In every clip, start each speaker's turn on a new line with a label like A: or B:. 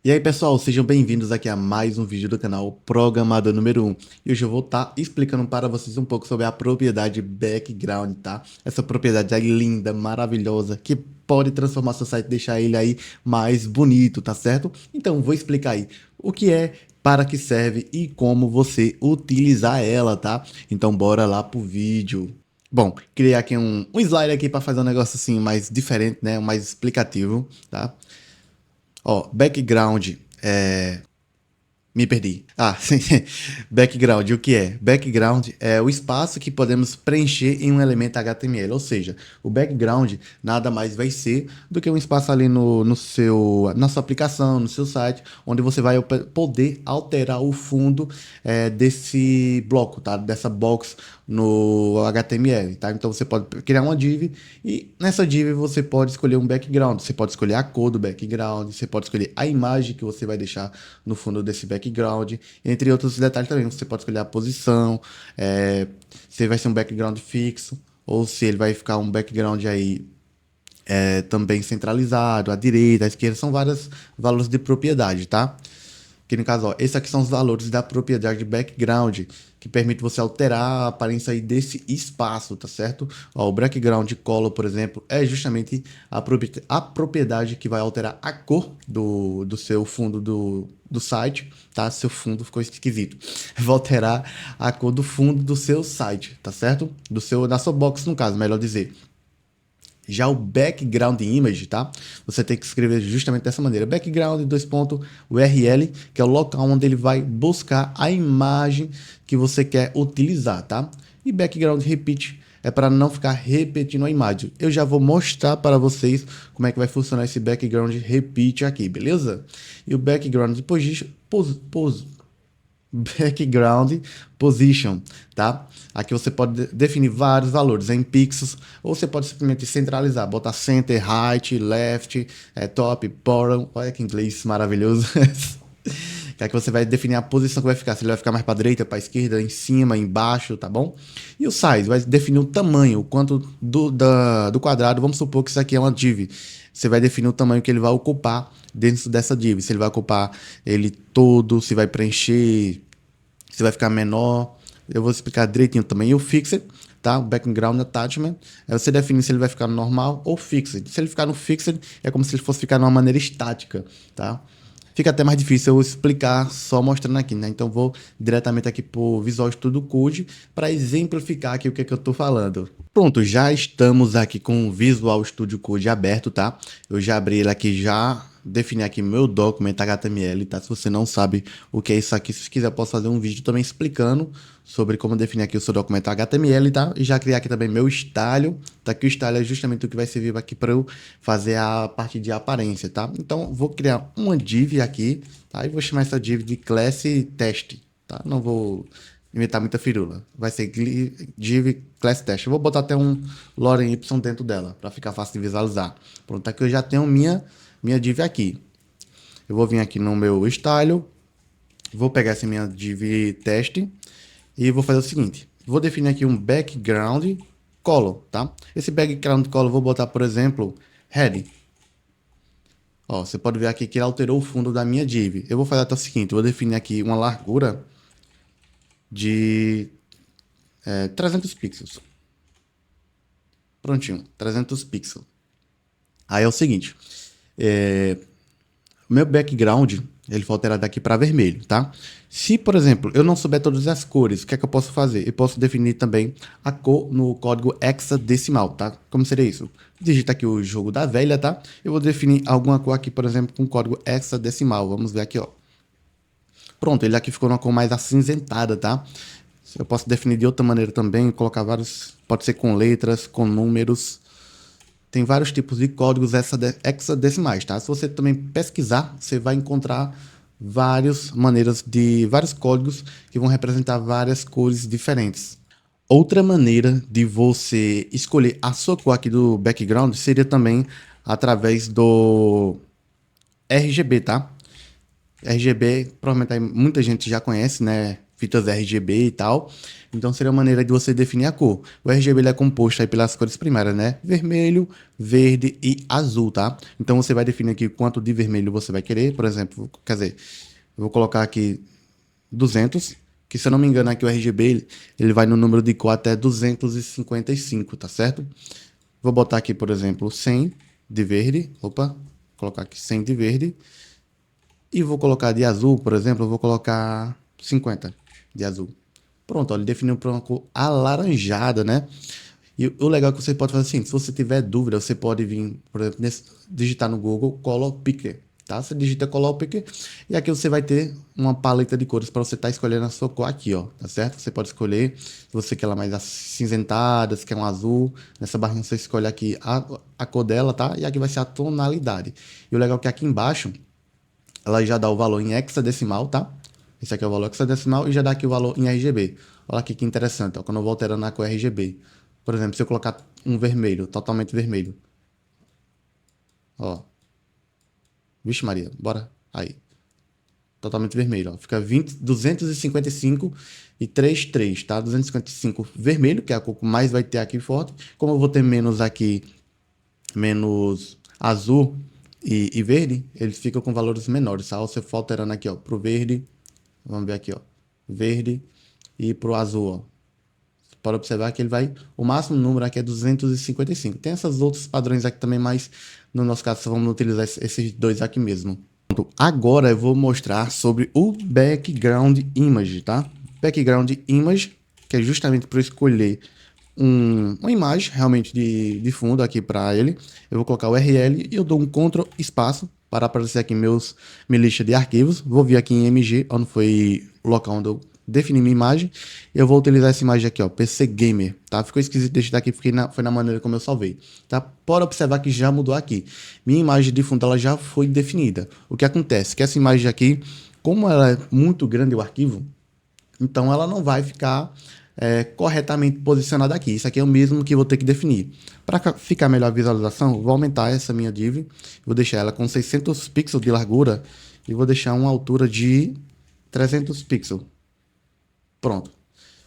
A: E aí pessoal, sejam bem-vindos aqui a mais um vídeo do canal Programador número 1. E hoje eu vou estar explicando para vocês um pouco sobre a propriedade background, tá? Essa propriedade aí linda, maravilhosa, que pode transformar seu site e deixar ele aí mais bonito, tá certo? Então vou explicar aí o que é, para que serve e como você utilizar ela, tá? Então bora lá pro vídeo. Bom, criei aqui um slide aqui para fazer um negócio assim mais diferente, né? Mais explicativo, tá? Ó, background, me perdi. Ah, sim. Background, o que é? Background é o espaço que podemos preencher em um elemento HTML. Ou seja, o background nada mais vai ser do que um espaço ali na sua aplicação, no seu site, onde você vai poder alterar o fundo desse bloco, tá? Dessa box no HTML, tá? Então você pode criar uma div e nessa div você pode escolher um background, você pode escolher a cor do background, você pode escolher a imagem que você vai deixar no fundo desse background, entre outros detalhes também. Você pode escolher a posição, se vai ser um background fixo ou se ele vai ficar um background aí também centralizado, à direita, à esquerda, são vários valores de propriedade, tá? Que no caso, ó, esses aqui são os valores da propriedade de background, que permite você alterar a aparência aí desse espaço, tá certo? Ó, o background color, por exemplo, é justamente a propriedade que vai alterar a cor do seu fundo do site, tá? Seu fundo ficou esquisito. Vai alterar a cor do fundo do seu site, tá certo? Da sua box, no caso, melhor dizer. Já o background image, tá? Você tem que escrever justamente dessa maneira. Background, dois pontos, URL, que é o local onde ele vai buscar a imagem que você quer utilizar, tá? E background repeat é para não ficar repetindo a imagem. Eu já vou mostrar para vocês como é que vai funcionar esse background repeat aqui, beleza? E o background position, background position, tá? Aqui você pode definir vários valores em pixels, ou você pode simplesmente centralizar, botar center, right, left, top, bottom. Olha que inglês maravilhoso. Que aqui você vai definir a posição que vai ficar, se ele vai ficar mais para direita, para esquerda, em cima, embaixo, tá bom? E o size vai definir o tamanho, o quanto do quadrado. Vamos supor que isso aqui é uma div. Você vai definir o tamanho que ele vai ocupar dentro dessa div. Se ele vai ocupar ele todo, se vai preencher, se vai ficar menor. Eu vou explicar direitinho também. E o fixed, tá? O background attachment. Aí você define se ele vai ficar no normal ou fixed. Se ele ficar no fixed, é como se ele fosse ficar de uma maneira estática, tá? Fica até mais difícil eu explicar só mostrando aqui, né? Então vou diretamente aqui para o Visual Studio Code para exemplificar aqui o que é que eu estou falando. Pronto, já estamos aqui com o Visual Studio Code aberto, tá? Eu já abri ele aqui, já defini aqui meu documento HTML, tá? Se você não sabe o que é isso aqui, se quiser eu posso fazer um vídeo também explicando sobre como definir aqui o seu documento HTML, tá? E já criei aqui também meu style, tá? Que o style é justamente o que vai servir aqui para eu fazer a parte de aparência, tá? Então vou criar uma div aqui, tá? E vou chamar essa div de class test, tá? Não vou inventar muita firula. Vai ser div class test. Eu vou botar até um lorem y dentro dela, para ficar fácil de visualizar. Pronto, aqui eu já tenho minha div aqui. Eu vou vir aqui no meu style, vou pegar essa minha div teste e vou fazer o seguinte. Vou definir aqui um background color, tá? Esse background color eu vou botar, por exemplo, red. Ó, você pode ver aqui que ele alterou o fundo da minha div. Eu vou fazer até o seguinte, eu vou definir aqui uma largura de 300 pixels. Prontinho, 300 pixels. Aí é o seguinte, o meu background, ele foi alterado daqui para vermelho, tá? Se, por exemplo, eu não souber todas as cores, o que é que eu posso fazer? Eu posso definir também a cor no código hexadecimal, tá? Como seria isso? Digita aqui o jogo da velha, tá? Eu vou definir alguma cor aqui, por exemplo, com código hexadecimal. Vamos ver aqui, ó. Pronto, ele aqui ficou numa cor mais acinzentada, tá? Eu posso definir de outra maneira também, colocar vários, pode ser com letras, com números. Tem vários tipos de códigos hexadecimais, tá? Se você também pesquisar, você vai encontrar vários códigos que vão representar várias cores diferentes. Outra maneira de você escolher a sua cor aqui do background seria também através do RGB, tá? RGB, provavelmente muita gente já conhece, né? fitas RGB e tal. Então seria uma maneira de você definir a cor. O RGB ele é composto aí pelas cores primárias, né? Vermelho, verde e azul, tá? Então você vai definir aqui quanto de vermelho você vai querer. Por exemplo, quer dizer, eu vou colocar aqui 200, que se eu não me engano aqui o RGB ele vai no número de cor até 255, tá certo? Vou botar aqui, por exemplo, 100 de verde. Opa, vou colocar aqui 100 de verde. E vou colocar de azul, por exemplo, eu vou colocar 50 de azul. Pronto, ó, ele definiu para uma cor alaranjada, né? E o legal é que você pode fazer assim, se você tiver dúvida, você pode vir, por exemplo, digitar no Google Color Picker, tá? Você digita Color Picker e aqui você vai ter uma paleta de cores para você estar escolhendo a sua cor aqui, ó, tá certo? Você pode escolher se você quer ela mais acinzentada, se quer um azul. Nessa barrinha você escolhe aqui a cor dela, tá? E aqui vai ser a tonalidade. E o legal é que aqui embaixo ela já dá o valor em hexadecimal, tá? Esse aqui é o valor hexadecimal e já dá aqui o valor em RGB. Olha aqui que interessante, ó, quando eu vou alterando a cor RGB. Por exemplo, se eu colocar um vermelho, totalmente vermelho. Ó. Vixe Maria, bora. Aí. Totalmente vermelho, ó. Fica 20, 255 e 33, tá? 255 vermelho, que é a cor que mais vai ter aqui forte. Como eu vou ter menos aqui, menos azul e verde, ele fica com valores menores, tá? Você for alterando aqui, ó, pro verde, vamos ver aqui, ó, verde e pro azul, ó. Você pode observar que ele vai, o máximo número aqui é 255. Tem esses outros padrões aqui também, mas no nosso caso só vamos utilizar esses dois aqui mesmo. Agora eu vou mostrar sobre o Background Image, tá? Background Image, que é justamente para escolher uma imagem realmente de fundo aqui para ele. Eu vou colocar o URL e eu dou um Ctrl espaço para aparecer aqui minha lista de arquivos. Vou vir aqui em MG, onde foi o local onde eu defini minha imagem. Eu vou utilizar essa imagem aqui, ó, PC Gamer, tá? Ficou esquisito deixar daqui porque foi na maneira como eu salvei, tá? Pode observar que já mudou aqui. Minha imagem de fundo ela já foi definida. O que acontece? Que essa imagem aqui, como ela é muito grande o arquivo, então ela não vai ficar corretamente posicionada aqui. Isso aqui é o mesmo que eu vou ter que definir. Para ficar melhor a visualização, vou aumentar essa minha div, vou deixar ela com 600 pixels de largura e vou deixar uma altura de 300 pixels. Pronto.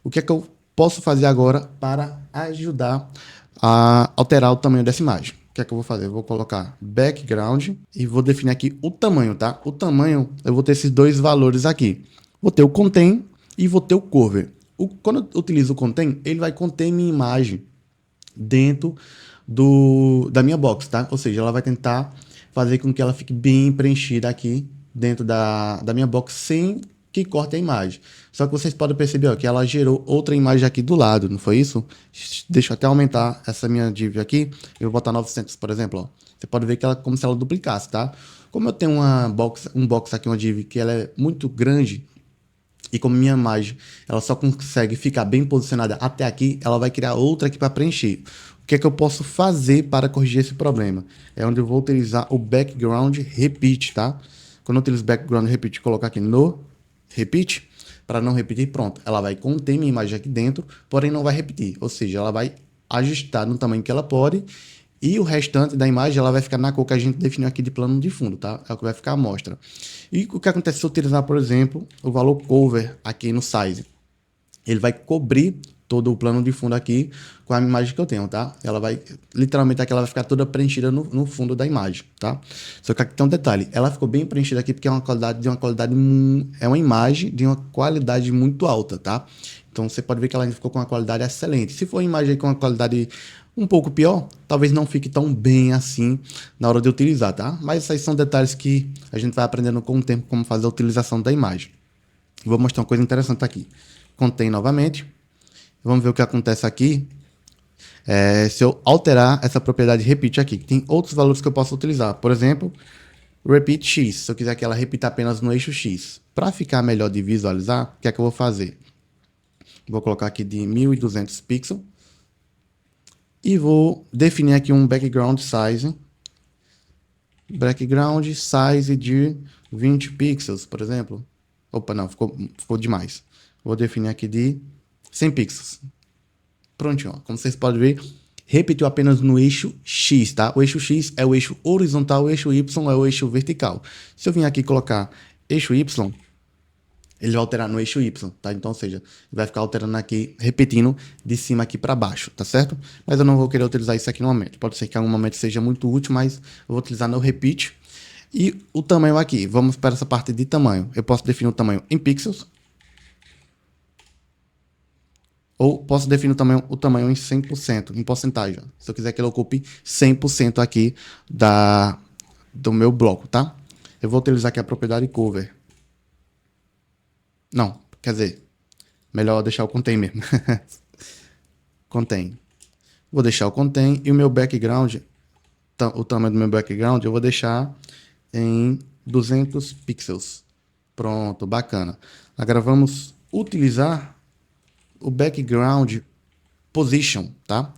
A: O que é que eu posso fazer agora para ajudar a alterar o tamanho dessa imagem? O que é que eu vou fazer? Eu vou colocar background e vou definir aqui o tamanho, tá? O tamanho, eu vou ter esses dois valores aqui. Vou ter o contain e vou ter o cover. Quando eu utilizo o contain, ele vai conter minha imagem dentro da minha box, tá? Ou seja, ela vai tentar fazer com que ela fique bem preenchida aqui dentro da minha box sem que corte a imagem. Só que vocês podem perceber, ó, que ela gerou outra imagem aqui do lado, não foi isso? Deixa eu até aumentar essa minha div aqui. Eu vou botar 900, por exemplo, ó. Você pode ver que ela é como se ela duplicasse, tá? Como eu tenho um box aqui, uma div que ela é muito grande, e como minha imagem ela só consegue ficar bem posicionada até aqui, ela vai criar outra aqui para preencher. O que é que eu posso fazer para corrigir esse problema? É onde eu vou utilizar o background repeat, tá? Quando eu utilizo background repeat, colocar aqui no repeat, para não repetir, pronto. Ela vai conter minha imagem aqui dentro, porém não vai repetir. Ou seja, ela vai ajustar no tamanho que ela pode e o restante da imagem ela vai ficar na cor que a gente definiu aqui de plano de fundo, tá? É o que vai ficar à mostra. E o que acontece se eu utilizar, por exemplo, o valor cover aqui no size? Ele vai cobrir todo o plano de fundo aqui com a imagem que eu tenho, tá? Ela vai, literalmente aqui ela vai ficar toda preenchida no fundo da imagem, tá? Só que aqui tem um detalhe, ela ficou bem preenchida aqui porque é é uma imagem de uma qualidade muito alta, tá? Então você pode ver que ela ainda ficou com uma qualidade excelente. Se for uma imagem com uma qualidade um pouco pior, talvez não fique tão bem assim na hora de utilizar, tá? Mas esses são detalhes que a gente vai aprendendo com o tempo como fazer a utilização da imagem. Vou mostrar uma coisa interessante aqui. Contém novamente. Vamos ver o que acontece aqui. Se eu alterar essa propriedade repeat aqui. Tem outros valores que eu posso utilizar. Por exemplo, repeat x. Se eu quiser que ela repita apenas no eixo x. Para ficar melhor de visualizar, o que é que eu vou fazer? Vou colocar aqui de 1200 pixels. E vou definir aqui um background size. Background size de 20 pixels, por exemplo. Opa, não, ficou demais. Vou definir aqui de 100 pixels. Prontinho, ó. Como vocês podem ver, repetiu apenas no eixo X, tá? O eixo X é o eixo horizontal, o eixo Y é o eixo vertical. Se eu vim aqui colocar eixo Y, ele vai alterar no eixo Y, tá? Então, ou seja, vai ficar alterando aqui, repetindo de cima aqui para baixo, tá certo? Mas eu não vou querer utilizar isso aqui no momento. Pode ser que em algum momento seja muito útil, mas eu vou utilizar no repeat. E o tamanho aqui, vamos para essa parte de tamanho. Eu posso definir o tamanho em pixels, ou posso definir o tamanho em 100%, em porcentagem. Se eu quiser que ele ocupe 100% aqui do meu bloco, tá? Eu vou utilizar aqui a propriedade cover. Não, quer dizer, melhor deixar o contain mesmo. Contain. Vou deixar o contain e o meu background, o tamanho do meu background, eu vou deixar em 200 pixels. Pronto, bacana. Agora vamos utilizar o background position, tá?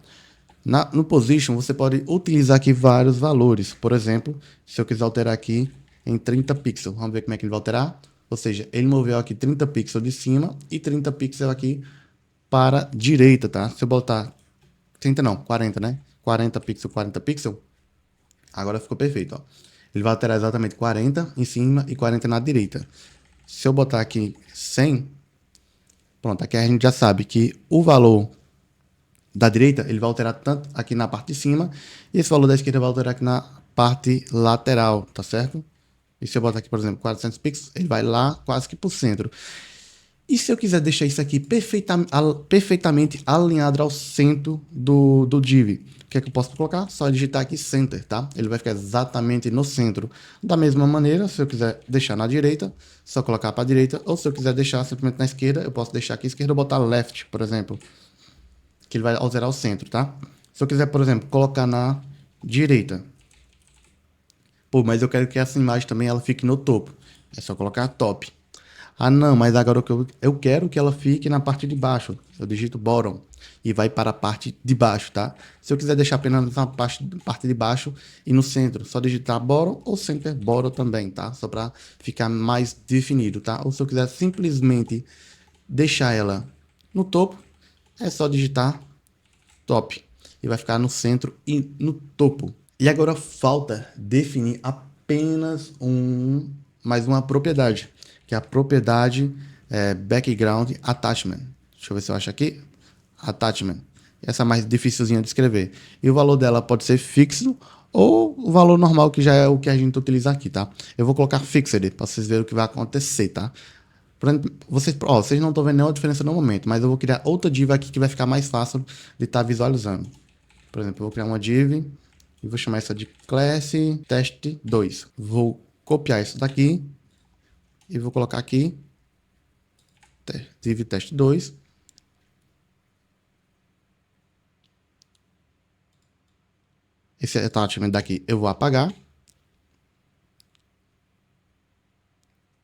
A: No position, você pode utilizar aqui vários valores. Por exemplo, se eu quiser alterar aqui em 30 pixels, vamos ver como é que ele vai alterar. Ou seja, ele moveu aqui 30 pixels de cima e 30 pixels aqui para a direita, tá? Se eu botar 30 não, 40, né? 40 pixels, 40 pixels. Agora ficou perfeito, ó. Ele vai alterar exatamente 40 em cima e 40 na direita. Se eu botar aqui 100, pronto, aqui a gente já sabe que o valor da direita, ele vai alterar tanto aqui na parte de cima, e esse valor da esquerda vai alterar aqui na parte lateral, tá certo? E se eu botar aqui, por exemplo, 400 pixels, ele vai lá quase que pro centro. E se eu quiser deixar isso aqui perfeitamente alinhado ao centro do div, o que é que eu posso colocar? Só digitar aqui Center, tá? Ele vai ficar exatamente no centro. Da mesma maneira, se eu quiser deixar na direita, só colocar para a direita, ou se eu quiser deixar simplesmente na esquerda, eu posso deixar aqui esquerda e botar Left, por exemplo, que ele vai alterar o centro, tá? Se eu quiser, por exemplo, colocar na direita, pô, mas eu quero que essa imagem também ela fique no topo, é só colocar Top. Ah, não, mas agora eu quero que ela fique na parte de baixo. Eu digito bottom e vai para a parte de baixo, tá? Se eu quiser deixar apenas na parte de baixo e no centro, só digitar bottom ou center bottom também, tá? Só para ficar mais definido, tá? Ou se eu quiser simplesmente deixar ela no topo, é só digitar top e vai ficar no centro e no topo. E agora falta definir apenas mais uma propriedade, que é a propriedade background attachment. Deixa eu ver se eu acho aqui. Attachment. Essa é mais dificilzinha de escrever. E o valor dela pode ser fixo ou o valor normal, que já é o que a gente utiliza aqui, tá? Eu vou colocar fixed para vocês verem o que vai acontecer, tá? Vocês não estão vendo nenhuma diferença no momento, mas eu vou criar outra div aqui que vai ficar mais fácil de estar visualizando. Por exemplo, eu vou criar uma div e vou chamar essa de class test 2. Vou copiar isso daqui e vou colocar aqui div test 2. Esse attachment daqui eu vou apagar.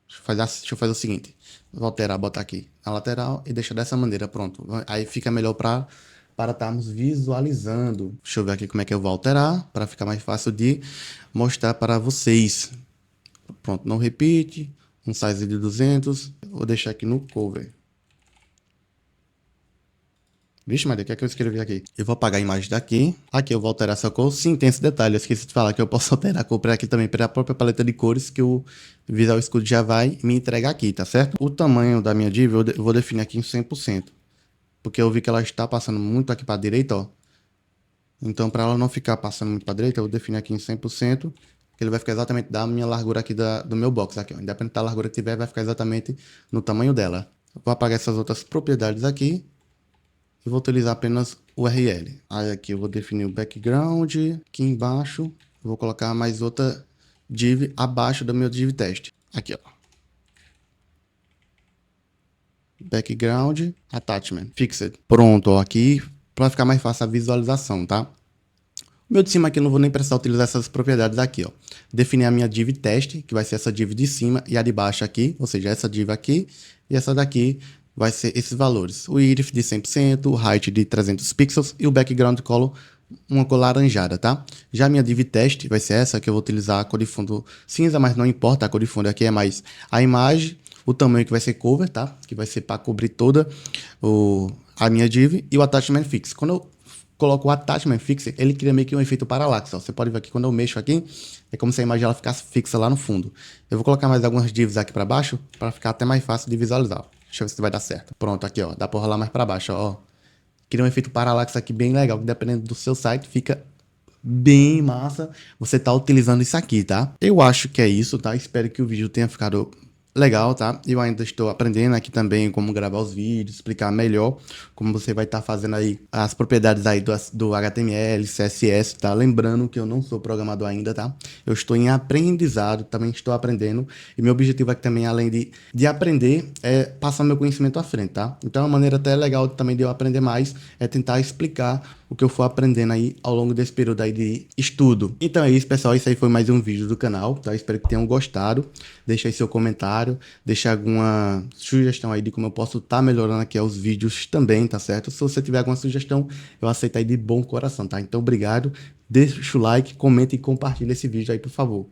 A: Deixa eu fazer o seguinte. Vou alterar, botar aqui na lateral e deixar dessa maneira, pronto. Aí fica melhor para estarmos visualizando. Deixa eu ver aqui como é que eu vou alterar para ficar mais fácil de mostrar para vocês. Pronto, não repite. Um size de 200. Vou deixar aqui no cover. Vixe, Maria, o que é que eu escrevi aqui? Eu vou apagar a imagem daqui. Aqui eu vou alterar essa cor. Sim, tem esse detalhe. Eu esqueci de falar que eu posso alterar a cor para aqui também, para a própria paleta de cores que o Visual Studio já vai me entregar aqui, tá certo? O tamanho da minha div eu vou definir aqui em 100%. Porque eu vi que ela está passando muito aqui para a direita, ó. Então, para ela não ficar passando muito para a direita, eu vou definir aqui em 100%. Que ele vai ficar exatamente da minha largura aqui do meu box aqui, ó. Independente da largura que tiver, vai ficar exatamente no tamanho dela. Eu vou apagar essas outras propriedades aqui. E vou utilizar apenas o URL. Aí aqui eu vou definir o background. Aqui embaixo eu vou colocar mais outra div abaixo do meu div test. Aqui, ó. Background attachment fixed. Pronto, ó, aqui para ficar mais fácil a visualização, tá? O meu de cima aqui eu não vou nem precisar utilizar essas propriedades aqui, ó. Definir a minha div test, que vai ser essa div de cima, e a de baixo aqui, ou seja, essa div aqui e essa daqui vai ser esses valores. O width de 100%, o height de 300 pixels e o background color uma cor laranjada, tá? Já a minha div test vai ser essa, que eu vou utilizar a cor de fundo cinza, mas não importa, a cor de fundo aqui é mais a imagem, o tamanho que vai ser cover, tá? Que vai ser para cobrir toda a minha div e o attachment fix. Quando eu coloco o Attachment Fixer, ele cria meio que um efeito parallax, ó. Você pode ver aqui, quando eu mexo aqui, é como se a imagem ela ficasse fixa lá no fundo. Eu vou colocar mais algumas divs aqui para baixo, para ficar até mais fácil de visualizar. Deixa eu ver se vai dar certo. Pronto, aqui, ó. Dá para rolar mais para baixo, ó. Cria um efeito parallax aqui bem legal, que dependendo do seu site, fica bem massa você tá utilizando isso aqui, tá? Eu acho que é isso, tá? Espero que o vídeo tenha ficado legal, tá? Eu ainda estou aprendendo aqui também como gravar os vídeos, explicar melhor como você vai estar fazendo aí as propriedades aí do HTML, CSS, tá? Lembrando que eu não sou programador ainda, tá? Eu estou em aprendizado, também estou aprendendo, e meu objetivo aqui também, além de aprender, é passar meu conhecimento à frente, tá? Então, uma maneira até legal também de eu aprender mais é tentar explicar o que eu for aprendendo aí ao longo desse período aí de estudo. Então é isso, pessoal. Esse aí foi mais um vídeo do canal, tá? Espero que tenham gostado. Deixa aí seu comentário, deixa alguma sugestão aí de como eu posso estar melhorando aqui os vídeos também, tá certo? Se você tiver alguma sugestão, eu aceito aí de bom coração, tá? Então, obrigado. Deixa o like, comenta e compartilha esse vídeo aí, por favor.